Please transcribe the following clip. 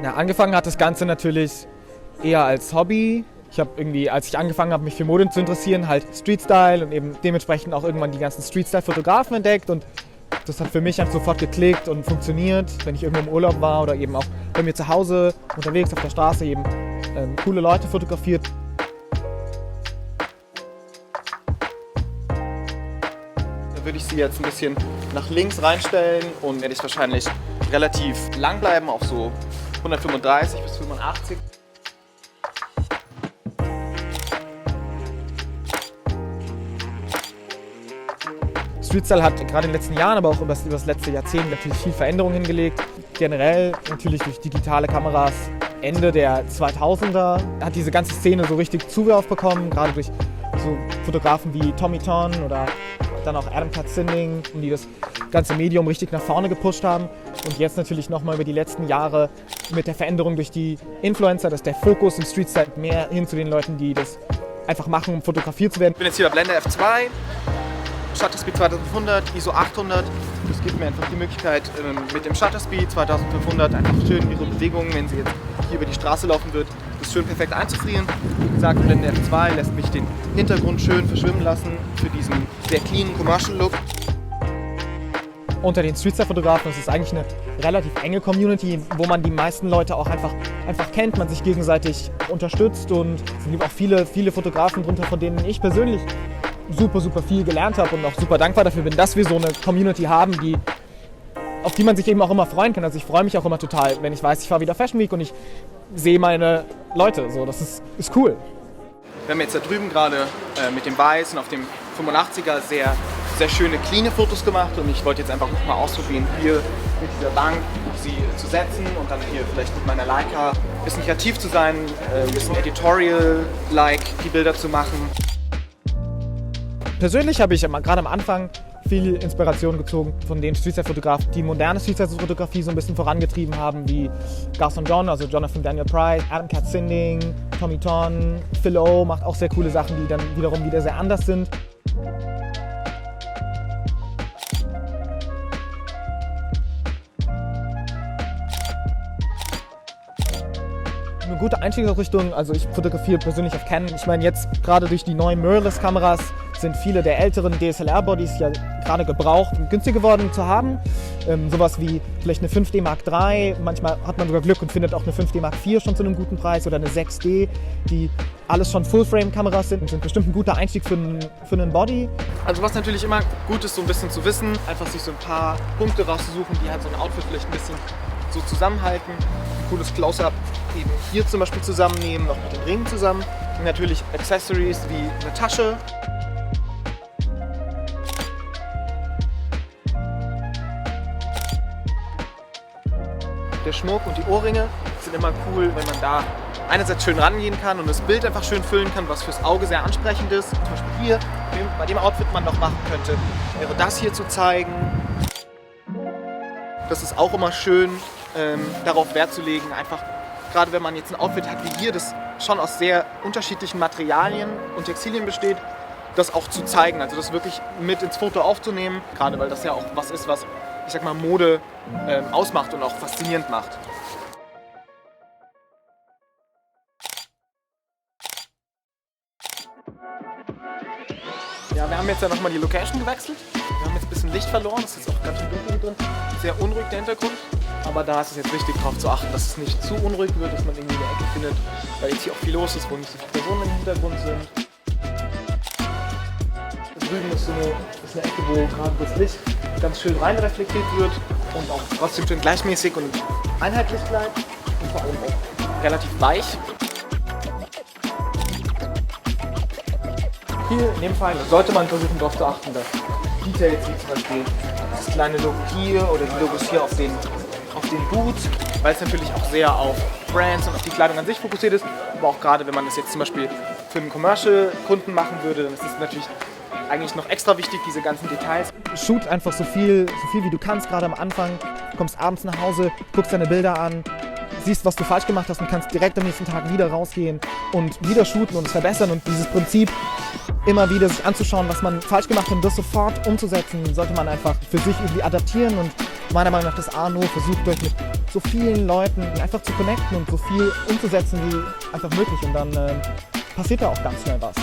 Na, angefangen hat das Ganze natürlich eher als Hobby. Ich habe irgendwie, als ich angefangen habe, mich für Mode zu interessieren, halt Streetstyle und eben dementsprechend auch irgendwann die ganzen Streetstyle-Fotografen entdeckt und das hat für mich halt sofort geklickt und funktioniert, wenn ich irgendwo im Urlaub war oder eben auch bei mir zu Hause unterwegs auf der Straße eben coole Leute fotografiert. Da würde ich sie jetzt ein bisschen nach links reinstellen und werde ich wahrscheinlich relativ lang bleiben, auf so 135 bis 85. Streetstyle hat gerade in den letzten Jahren, aber auch über das letzte Jahrzehnt natürlich viel Veränderung hingelegt. Generell natürlich durch digitale Kameras Ende der 2000er hat diese ganze Szene so richtig Zulauf bekommen, gerade durch so Fotografen wie Tommy Ton oder dann auch Adam Katzinding, die das ganze Medium richtig nach vorne gepusht haben. Und jetzt natürlich nochmal über die letzten Jahre mit der Veränderung durch die Influencer, dass der Fokus im Streetstyle mehr hin zu den Leuten, die das einfach machen, um fotografiert zu werden. Ich bin jetzt hier bei Blende F2. Shutter Speed 2500, ISO 800. Das gibt mir einfach die Möglichkeit, mit dem Shutter Speed 2500 einfach schön ihre Bewegungen, wenn sie jetzt hier über die Straße laufen wird, das schön perfekt einzufrieren. Wie gesagt, Blende F2 lässt mich den Hintergrund schön verschwimmen lassen für diesen sehr clean Commercial Look. Unter den Streetstyle-Fotografen ist es eigentlich eine relativ enge Community, wo man die meisten Leute auch einfach kennt, man sich gegenseitig unterstützt und es gibt auch viele Fotografen drunter, von denen ich persönlich super viel gelernt habe und auch super dankbar dafür bin, dass wir so eine Community haben, auf die man sich eben auch immer freuen kann. Also ich freue mich auch immer total, wenn ich weiß, ich fahre wieder Fashion Week und ich sehe meine Leute. So, das ist cool. Wir haben jetzt da drüben gerade mit dem Weiß und auf dem 85er sehr schöne, cleane Fotos gemacht und ich wollte jetzt einfach noch mal ausprobieren, hier mit dieser Bank sie zu setzen und dann hier vielleicht mit meiner Leica ein bisschen kreativ zu sein, ein bisschen editorial-like die Bilder zu machen. Persönlich habe ich gerade am Anfang viel Inspiration gezogen von den Streetstyle-Fotografen, die moderne Streetstyle-Fotografie so ein bisschen vorangetrieben haben, wie Garson John, also Jonathan Daniel Price, Adam Katzinding, Tommy Ton, Phil O macht auch sehr coole Sachen, die dann wiederum wieder sehr anders sind. Eine gute Einstiegsrichtung, also ich fotografiere persönlich auf Canon. Ich meine, jetzt gerade durch die neuen Mirrorless-Kameras sind viele der älteren DSLR-Bodies ja gerade gebraucht und günstig geworden zu haben. Sowas wie vielleicht eine 5D Mark III, manchmal hat man sogar Glück und findet auch eine 5D Mark IV schon zu einem guten Preis oder eine 6D, die alles schon Full-Frame-Kameras sind bestimmt ein guter Einstieg für einen Body. Also was natürlich immer gut ist, so ein bisschen zu wissen, einfach sich so ein paar Punkte rauszusuchen, die halt so ein Outfit vielleicht ein bisschen so zusammenhalten. Ein cooles Close-Up eben hier zum Beispiel zusammennehmen, noch mit dem Ring zusammen. Und natürlich Accessories wie eine Tasche. Der Schmuck und die Ohrringe sind immer cool, wenn man da einerseits schön rangehen kann und das Bild einfach schön füllen kann, was fürs Auge sehr ansprechend ist. Zum Beispiel hier, bei dem Outfit man noch machen könnte, wäre das hier zu zeigen. Das ist auch immer schön, darauf Wert zu legen, einfach gerade wenn man jetzt ein Outfit hat wie hier, das schon aus sehr unterschiedlichen Materialien und Textilien besteht, das auch zu zeigen, also das wirklich mit ins Foto aufzunehmen, gerade weil das ja auch was ist, was, ich sag mal, Mode ausmacht und auch faszinierend macht. Ja, wir haben jetzt ja nochmal die Location gewechselt. Wir haben jetzt ein bisschen Licht verloren, es ist jetzt auch ganz schön dunkel hier drin. Sehr unruhig der Hintergrund. Aber da ist es jetzt wichtig darauf zu achten, dass es nicht zu unruhig wird, dass man irgendwie eine Ecke findet, weil jetzt hier auch viel los ist, wo nicht so viele Personen im Hintergrund sind. Da drüben ist eine Ecke, wo gerade das Licht ganz schön rein reflektiert wird und auch trotzdem schön gleichmäßig und einheitlich bleibt und vor allem auch relativ weich. Hier in dem Fall sollte man versuchen darauf zu achten, dass Details wie zum Beispiel das kleine Logo hier oder die Logos hier auf den Boots, weil es natürlich auch sehr auf Brands und auf die Kleidung an sich fokussiert ist, aber auch gerade wenn man das jetzt zum Beispiel für einen Commercial-Kunden machen würde, dann ist es natürlich eigentlich noch extra wichtig, diese ganzen Details. Shoot einfach so viel wie du kannst, gerade am Anfang, kommst abends nach Hause, guckst deine Bilder an, siehst, was du falsch gemacht hast und kannst direkt am nächsten Tag wieder rausgehen und wieder shooten und es verbessern und dieses Prinzip immer wieder sich anzuschauen, was man falsch gemacht hat und das sofort umzusetzen, sollte man einfach für sich irgendwie adaptieren und meiner Meinung nach das A nur, versucht euch mit so vielen Leuten einfach zu connecten und so viel umzusetzen wie einfach möglich und dann passiert da auch ganz schnell was.